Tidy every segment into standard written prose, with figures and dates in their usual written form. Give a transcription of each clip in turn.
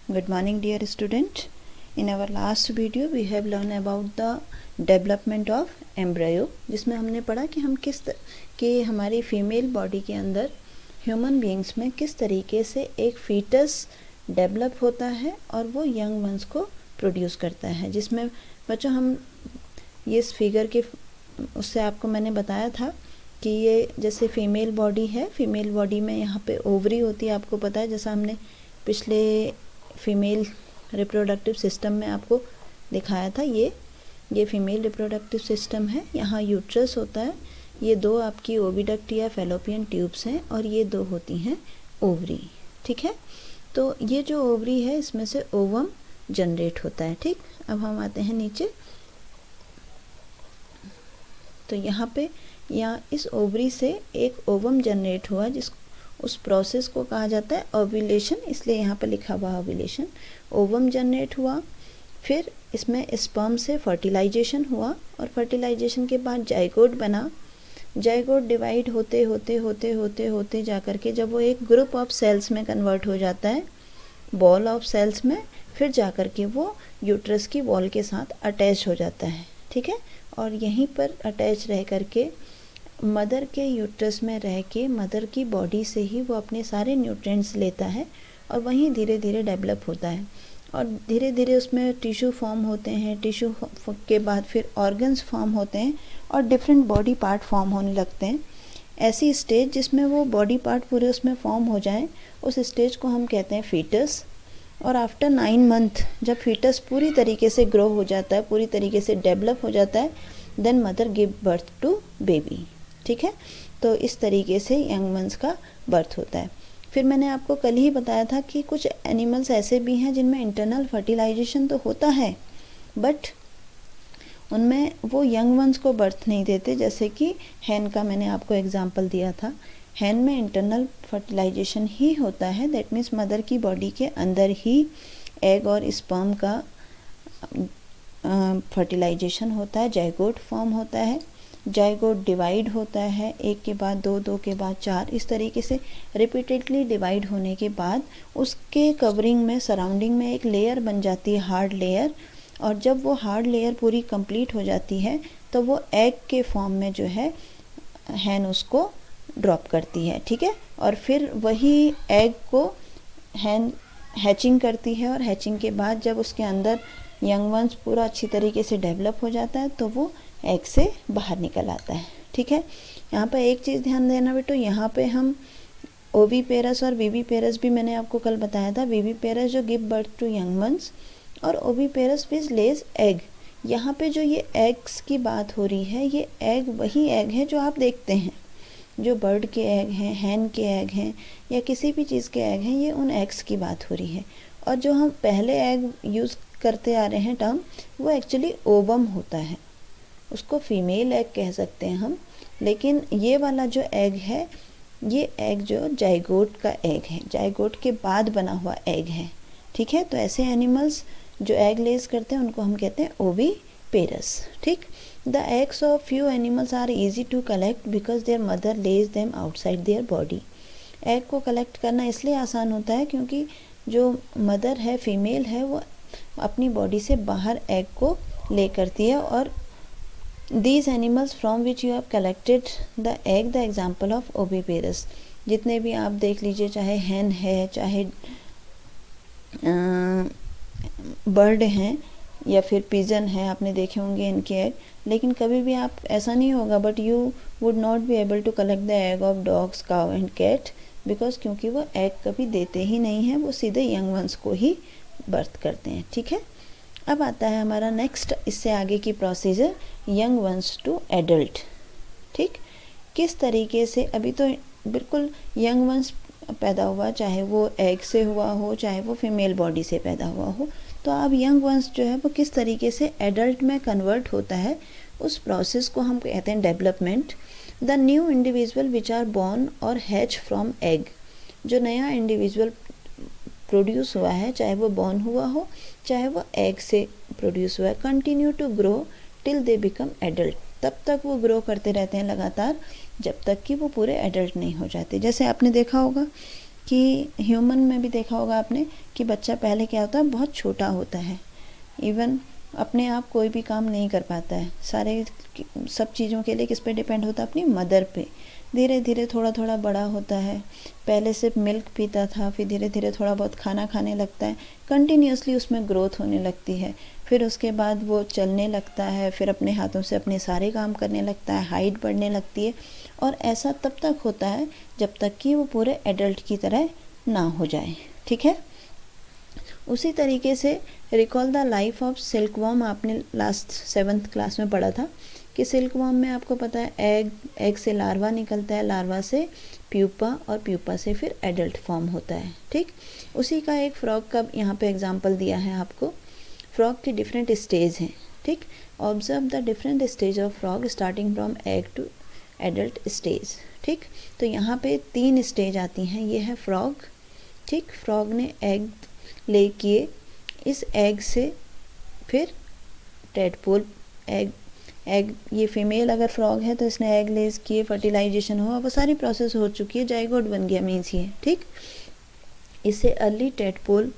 Good morning dear student. In our last video we have learned about the development of embryo, जिसमें हमने पढ़ा कि हम कि हमारी फीमेल बॉडी के अंदर ह्यूमन बीइंग्स में किस तरीके से एक फीटस डेवलप होता है और वो यंग वंस को प्रोड्यूस करता है। जिसमें बच्चों हम ये इस फिगर के उससे आपको मैंने बताया था कि ये जैसे फीमेल बॉडी है, फीमेल बॉडी में यहाँ पे ओवरी होती है, आपको पता है, जैसा हमने पिछले फीमेल रिप्रोडक्टिव सिस्टम में आपको दिखाया था। ये फीमेल रिप्रोडक्टिव सिस्टम है। यहाँ यूट्रस होता है, ये दो आपकी ओविडक्ट या फैलोपियन ट्यूब्स हैं और ये दो होती हैं ओवरी। ठीक है, तो ये जो ओवरी है इसमें से ओवम जनरेट होता है। ठीक, अब हम आते हैं नीचे। तो यहाँ पे इस ओवरी से एक ओवम जनरेट हुआ, उस प्रोसेस को कहा जाता है ओव्यूलेशन, इसलिए यहाँ पे लिखा हुआ ओव्यूलेशन। ओवम जनरेट हुआ, फिर इसमें स्पर्म से फर्टिलाइजेशन हुआ और फर्टिलाइजेशन के बाद जाइगोट बना। जाइगोट डिवाइड होते होते होते होते होते जा कर के जब वो एक ग्रुप ऑफ सेल्स में कन्वर्ट हो जाता है, बॉल ऑफ सेल्स में, फिर जा कर के वो यूट्रस की वॉल के साथ अटैच हो जाता है। ठीक है, और यहीं पर अटैच रह कर के मदर के यूट्रस में रह के मदर की बॉडी से ही वो अपने सारे न्यूट्रिएंट्स लेता है और वहीं धीरे धीरे डेवलप होता है और धीरे धीरे उसमें टिश्यू फॉर्म होते हैं। टिश्यू के बाद फिर ऑर्गन्स फॉर्म होते हैं और डिफरेंट बॉडी पार्ट फॉर्म होने लगते हैं। ऐसी स्टेज जिसमें वो बॉडी पार्ट पूरे उसमें फॉर्म हो जाएं, उस स्टेज को हम कहते हैं फीटस। और आफ्टर 9 मंथ जब फीटस पूरी तरीके से ग्रो हो जाता है, पूरी तरीके से डेवलप हो जाता है, then mother give birth to baby. ठीक है, तो इस तरीके से यंग वंस का बर्थ होता है। फिर मैंने आपको कल ही बताया था कि कुछ एनिमल्स ऐसे भी हैं जिनमें इंटरनल फर्टिलाइजेशन तो होता है बट उनमें वो यंग वंस को बर्थ नहीं देते। जैसे कि हैन का मैंने आपको एग्जांपल दिया था। हैन में इंटरनल फर्टिलाइजेशन ही होता है, दैट मीन्स मदर की बॉडी के अंदर ही एग और स्पर्म का फर्टिलाइजेशन होता है, जाइगोट फॉर्म होता है, जाइगोट डिवाइड होता है, एक के बाद दो, दो के बाद चार, इस तरीके से रिपीटेडली डिवाइड होने के बाद उसके कवरिंग में, सराउंडिंग में एक लेयर बन जाती है, हार्ड लेयर। और जब वो हार्ड लेयर पूरी कंप्लीट हो जाती है तो वो एग के फॉर्म में जो है हैन उसको ड्रॉप करती है। ठीक है, और फिर वही एग को हैन हैचिंग करती है और हैचिंग के बाद जब उसके अंदर यंग वंस पूरा अच्छी तरीके से डेवलप हो जाता है तो वो एग से बाहर निकल आता है। ठीक है, यहाँ पर एक चीज़ ध्यान देना बेटो, यहाँ पे हम ओवीपेरस और वीवीपेरस भी मैंने आपको कल बताया था। वीवीपेरस जो give birth to young ones और ओवीपेरस विच लेज एग। यहाँ पे जो ये एग्स की बात हो रही है, ये एग वही एग है जो आप देखते हैं, जो बर्ड के एग हैं, हैन के एग हैं या किसी भी चीज़ के एग हैं, ये उन एग्स की बात हो रही है। और जो हम पहले एग यूज़ करते आ रहे हैं टर्म, वो एक्चुअली ओवम होता है, उसको फीमेल एग कह सकते हैं हम। लेकिन ये वाला जो एग है, ये एग जो जाइगोट का एग है, जाइगोट के बाद बना हुआ एग है। ठीक है, तो ऐसे एनिमल्स जो एग लेज करते हैं उनको हम कहते हैं ओवीपेरस। ठीक, the eggs of few animals are easy to collect because their mother lays them outside their body. Egg को कलेक्ट करना इसलिए आसान होता है क्योंकि जो मदर है, फीमेल है, वो अपनी बॉडी से बाहर एग को ले करती है। और these animals from which you have collected the egg, the example of oviparous, जितने भी आप देख लीजिए, चाहे hen है, चाहे बर्ड हैं या फिर पिजन है, आपने देखे होंगे इनके एग। लेकिन कभी भी आप ऐसा नहीं होगा but you would not be able to collect the egg of dogs, cow and cat, because क्योंकि वो एग कभी देते ही नहीं हैं, वो सीधे यंग वंस को ही बर्थ करते हैं। ठीक है, अब आता है हमारा नेक्स्ट, इससे आगे की procedure, young ones to adult. ठीक, किस तरीके से, अभी तो बिल्कुल यंग वंस पैदा हुआ, चाहे वो एग से हुआ हो, चाहे वो फीमेल बॉडी से पैदा हुआ हो, तो अब यंग वंस जो है वो किस तरीके से एडल्ट में कन्वर्ट होता है, उस प्रोसेस को हम कहते हैं development. The new individual which are born और हैच फ्रॉम एग, जो नया इंडिविजुअल प्रोड्यूस हुआ है, चाहे वो बॉर्न हुआ हो चाहे वो एग से प्रोड्यूस हुआ है, continue to grow till they become adult, तब तक वो ग्रो करते रहते हैं लगातार जब तक कि वो पूरे एडल्ट नहीं हो जाते। जैसे आपने देखा होगा कि ह्यूमन में भी देखा होगा आपने कि बच्चा पहले क्या होता है, बहुत छोटा होता है, इवन अपने आप कोई भी काम नहीं कर पाता है, सारे सब चीज़ों के लिए किस पे डिपेंड होता है, अपनी मदर पे। धीरे धीरे थोड़ा थोड़ा बड़ा होता है, पहले सिर्फ मिल्क पीता था, फिर धीरे धीरे थोड़ा बहुत खाना खाने लगता है, कंटिन्यूसली उसमें ग्रोथ होने लगती है, फिर उसके बाद वो चलने लगता है, फिर अपने हाथों से अपने सारे काम करने लगता है, हाइट बढ़ने लगती है, और ऐसा तब तक होता है जब तक कि वो पूरे एडल्ट की तरह ना हो जाए। ठीक है, उसी तरीके से recall the life of silkworm, आपने लास्ट 7th क्लास में पढ़ा था कि सिल्कवॉर्म में आपको पता है एग से लार्वा निकलता है, लार्वा से प्यूपा, और प्यूपा से फिर एडल्ट फॉर्म होता है। ठीक, उसी का एक फ्रॉग का यहाँ पे एग्जांपल दिया है आपको। फ्रॉग की डिफरेंट स्टेज हैं। ठीक, observe the different stage of frog starting from egg to adult stage. ठीक, तो यहाँ पे 3 स्टेज आती हैं। ये है फ्रॉग। ठीक, फ्रॉग ने एग ले किए, इस एग से फिर टेडपोल, एग ये फीमेल अगर फ्रॉग है तो इसने एग लेस किए, फर्टिलाइजेशन हुआ, वो सारी प्रोसेस हो चुकी है, जाइगोट बन गया मीन्स ये। ठीक, इससे अर्ली टेडपोल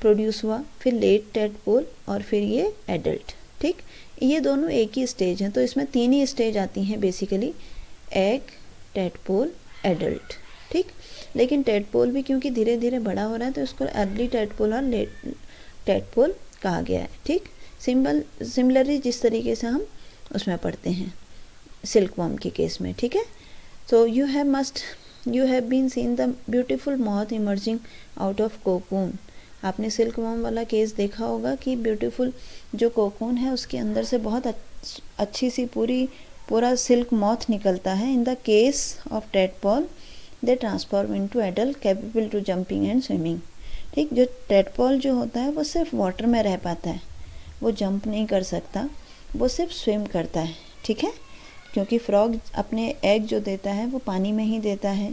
प्रोड्यूस हुआ, फिर लेट टेडपोल, और फिर ये एडल्ट। ठीक, ये दोनों एक ही स्टेज हैं, तो इसमें 3 ही स्टेज आती हैं बेसिकली, एग, टेडपोल, एडल्ट। ठीक, लेकिन टेडपोल भी क्योंकि धीरे धीरे बड़ा हो रहा है तो इसको अर्ली टेडपोल और लेट टेडपोल कहा गया है। ठीक, सिमिलरली जिस तरीके से हम उसमें पढ़ते हैं सिल्कवॉर्म के केस में। ठीक है, so you have been seen the beautiful moth emerging out of cocoon. आपने सिल्कवॉर्म वाला केस देखा होगा कि ब्यूटीफुल जो कोकून है उसके अंदर से बहुत अच्छी सी पूरा सिल्क मॉथ निकलता है। In the case of tadpole they transform into adult capable to jumping and swimming. ठीक, जो टेडपोल जो होता है वो सिर्फ वाटर में रह पाता है, वो जंप नहीं कर सकता, वो सिर्फ स्विम करता है। ठीक है, क्योंकि फ्रॉग अपने एग जो देता है वो पानी में ही देता है,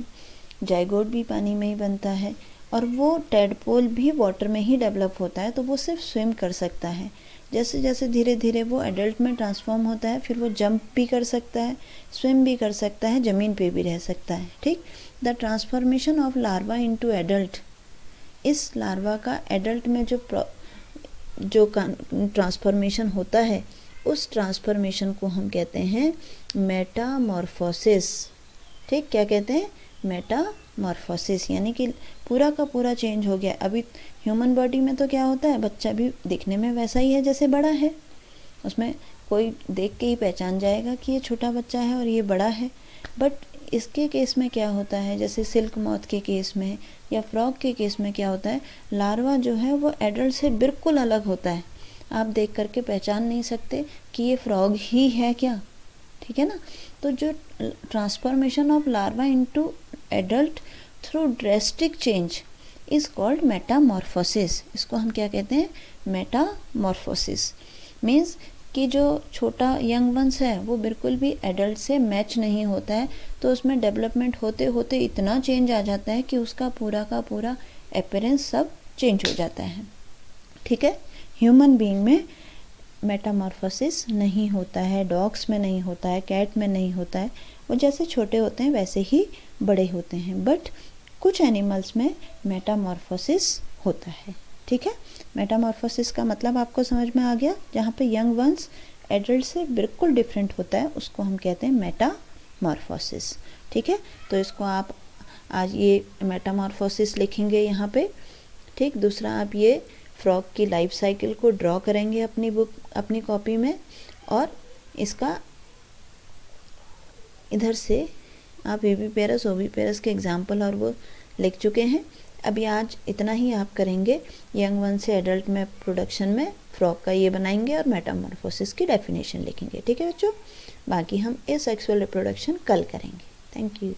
जाइगोट भी पानी में ही बनता है, और वो टेडपोल भी वाटर में ही डेवलप होता है, तो वो सिर्फ स्विम कर सकता है। जैसे जैसे धीरे धीरे वो एडल्ट में ट्रांसफॉर्म होता है, फिर वो जंप भी कर सकता है, स्विम भी कर सकता है, ज़मीन पे भी रह सकता है। ठीक, the transformation of larva into adult, इस लार्वा का एडल्ट में जो ट्रांसफॉर्मेशन होता है, उस ट्रांसफॉर्मेशन को हम कहते हैं मेटामॉर्फोसिस। ठीक, क्या कहते हैं, मेटामॉर्फोसिस, यानी कि पूरा का पूरा चेंज हो गया। अभी ह्यूमन बॉडी में तो क्या होता है, बच्चा भी दिखने में वैसा ही है जैसे बड़ा है, उसमें कोई देख के ही पहचान जाएगा कि ये छोटा बच्चा है और ये बड़ा है। बट इसके केस में क्या होता है, जैसे सिल्क मॉथ के केस में या फ्रॉग के केस में क्या होता है, लार्वा जो है वो एडल्ट से बिल्कुल अलग होता है, आप देख करके पहचान नहीं सकते कि ये फ्रॉग ही है क्या। ठीक है ना, तो जो transformation of larva into adult through drastic change is called Metamorphosis. इसको हम क्या कहते हैं, मेटामॉर्फोसिस। मीन्स कि जो छोटा यंग वंस है वो बिल्कुल भी एडल्ट से मैच नहीं होता है, तो उसमें डेवलपमेंट होते होते इतना चेंज आ जाता है कि उसका पूरा का पूरा अपीयरेंस सब चेंज हो जाता है। ठीक है, ह्यूमन बीइंग में मेटामॉर्फोसिस नहीं होता है, डॉग्स में नहीं होता है, कैट में नहीं होता है, वो जैसे छोटे होते हैं वैसे ही बड़े होते हैं, बट कुछ एनिमल्स में मेटामॉर्फोसिस होता है। ठीक है, मेटामॉर्फोसिस का मतलब आपको समझ में आ गया, जहाँ पे यंग वंस एडल्ट से बिल्कुल डिफरेंट होता है उसको हम कहते हैं मेटामॉर्फोसिस। ठीक है, तो इसको आप आज ये मेटामॉर्फोसिस लिखेंगे यहाँ पे। ठीक, दूसरा आप ये फ्रॉग की लाइफ साइकिल को ड्रॉ करेंगे अपनी कॉपी में, और इसका इधर से आप एविपेरस ओविपेरस के एग्जाम्पल और वो लिख चुके हैं। अभी आज इतना ही आप करेंगे, यंग वन से एडल्ट में प्रोडक्शन में फ्रॉग का ये बनाएंगे और मेटामॉर्फोसिस की डेफिनेशन लिखेंगे। ठीक है बच्चों, बाकी हम एसेक्सुअल रिप्रोडक्शन कल करेंगे। Thank you.